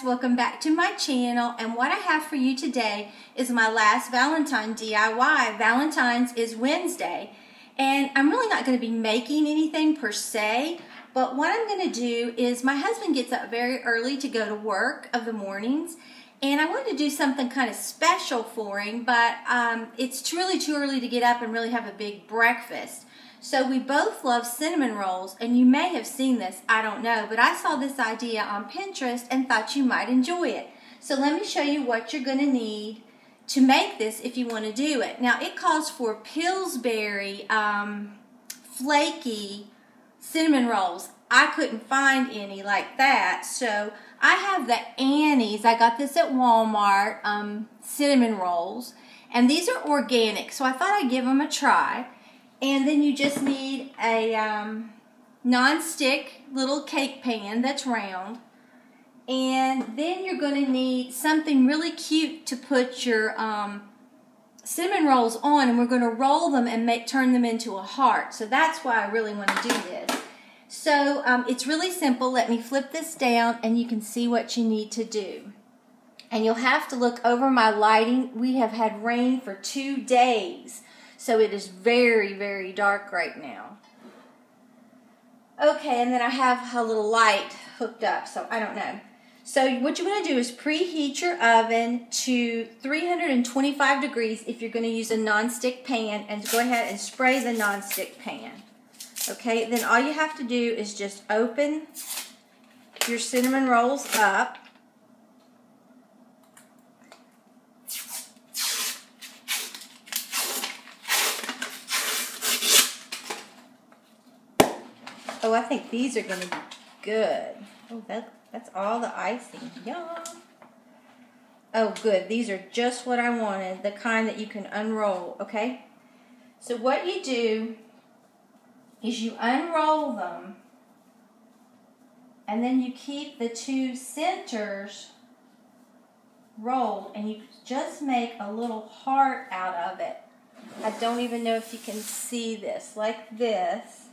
welcome back to my channel, and what I have for you today is my last Valentine DIY. Valentine's is Wednesday, and I'm really not going to be making anything per se, but what I'm going to do is my husband gets up very early to go to work of the mornings, and I wanted to do something kind of special for him, but it's really too early to get up and really have a big breakfast. So we both love cinnamon rolls, and you may have seen this, I don't know, but I saw this idea on Pinterest and thought you might enjoy it. So let me show you what you're going to need to make this if you want to do it. Now it calls for Pillsbury flaky cinnamon rolls. I couldn't find any like that, so I have the Annie's. I got this at Walmart, cinnamon rolls, and these are organic, so I thought I'd give them a try. And then you just need a non-stick little cake pan that's round. And then you're going to need something really cute to put your cinnamon rolls on, and we're going to roll them and turn them into a heart. So that's why I really want to do this. So it's really simple. Let me flip this down and you can see what you need to do. And you'll have to look over my lighting. We have had rain for 2 days. So it is very, very dark right now. Okay, and then I have a little light hooked up, so I don't know. So what you want to do is preheat your oven to 325 degrees if you're going to use a nonstick pan, and go ahead and spray the nonstick pan. Okay, then all you have to do is just open your cinnamon rolls up. Oh, I think these are going to be good. Oh, that's all the icing. Yum. Oh, good. These are just what I wanted, the kind that you can unroll, okay? So what you do is you unroll them, and then you keep the two centers rolled, and you just make a little heart out of it. I don't even know if you can see this, like this.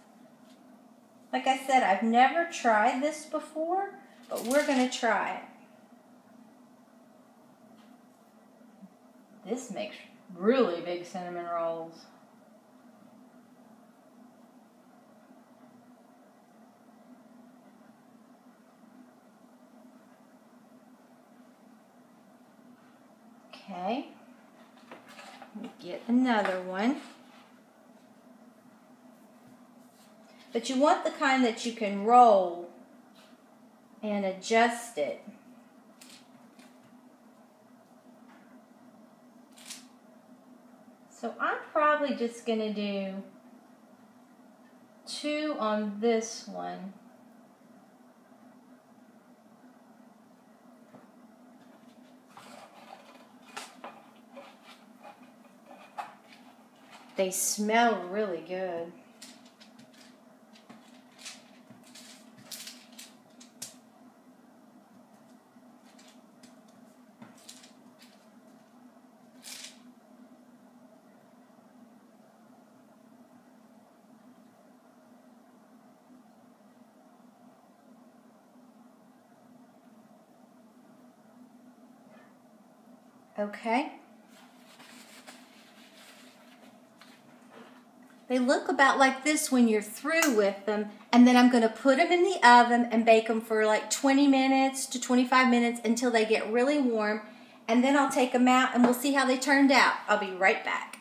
Like I said, I've never tried this before, but we're going to try it. This makes really big cinnamon rolls. Okay, let me get another one. But you want the kind that you can roll and adjust it. So I'm probably just going to do 2 on this one. They smell really good. Okay. They look about like this when you're through with them, and then I'm going to put them in the oven and bake them for like 20 minutes to 25 minutes until they get really warm, and then I'll take them out and we'll see how they turned out. I'll be right back.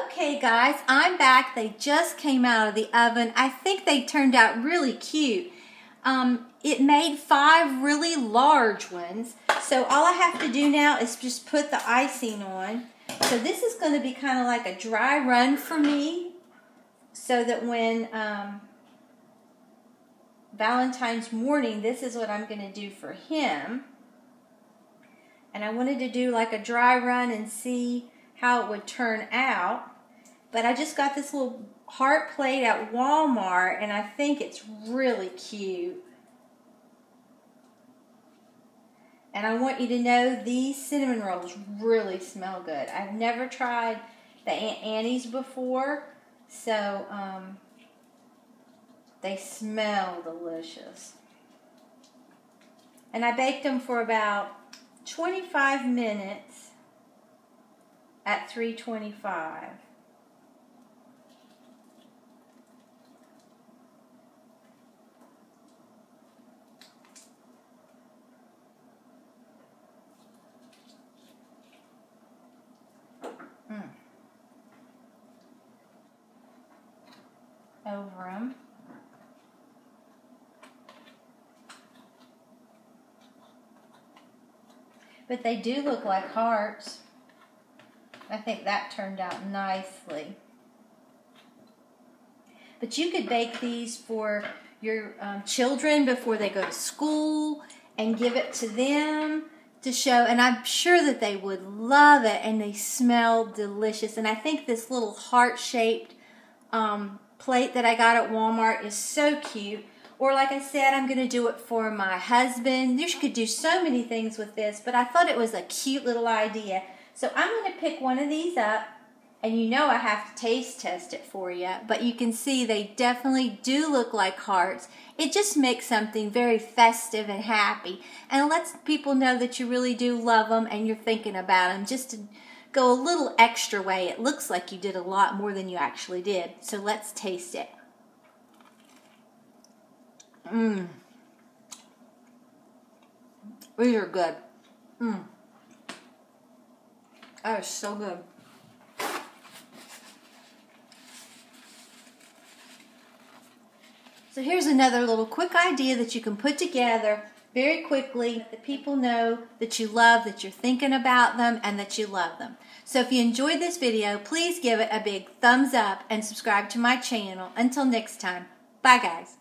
Okay guys, I'm back. They just came out of the oven. I think they turned out really cute. It made 5 really large ones. So all I have to do now is just put the icing on. So this is going to be kind of like a dry run for me, so that when Valentine's morning, this is what I'm going to do for him. And I wanted to do like a dry run and see how it would turn out. But I just got this little heart plate at Walmart, and I think it's really cute. And I want you to know these cinnamon rolls really smell good. I've never tried the Aunt Annie's before, so they smell delicious. And I baked them for about 25 minutes at 325. Over them. But they do look like hearts. I think that turned out nicely. But you could bake these for your children before they go to school and give it to them to show. And I'm sure that they would love it, and they smell delicious. And I think this little heart-shaped plate that I got at Walmart is so cute. Or like I said, I'm going to do it for my husband. You could do so many things with this, but I thought it was a cute little idea. So I'm going to pick one of these up, and you know I have to taste test it for you, but you can see they definitely do look like hearts. It just makes something very festive and happy, and lets people know that you really do love them and you're thinking about them, just to go a little extra way. It looks like you did a lot more than you actually did. So let's taste it. These are good. That is so good. So here's another little quick idea that you can put together very quickly, that the people know that you love, that you're thinking about them, and that you love them. So if you enjoyed this video, please give it a big thumbs up and subscribe to my channel. Until next time, bye guys.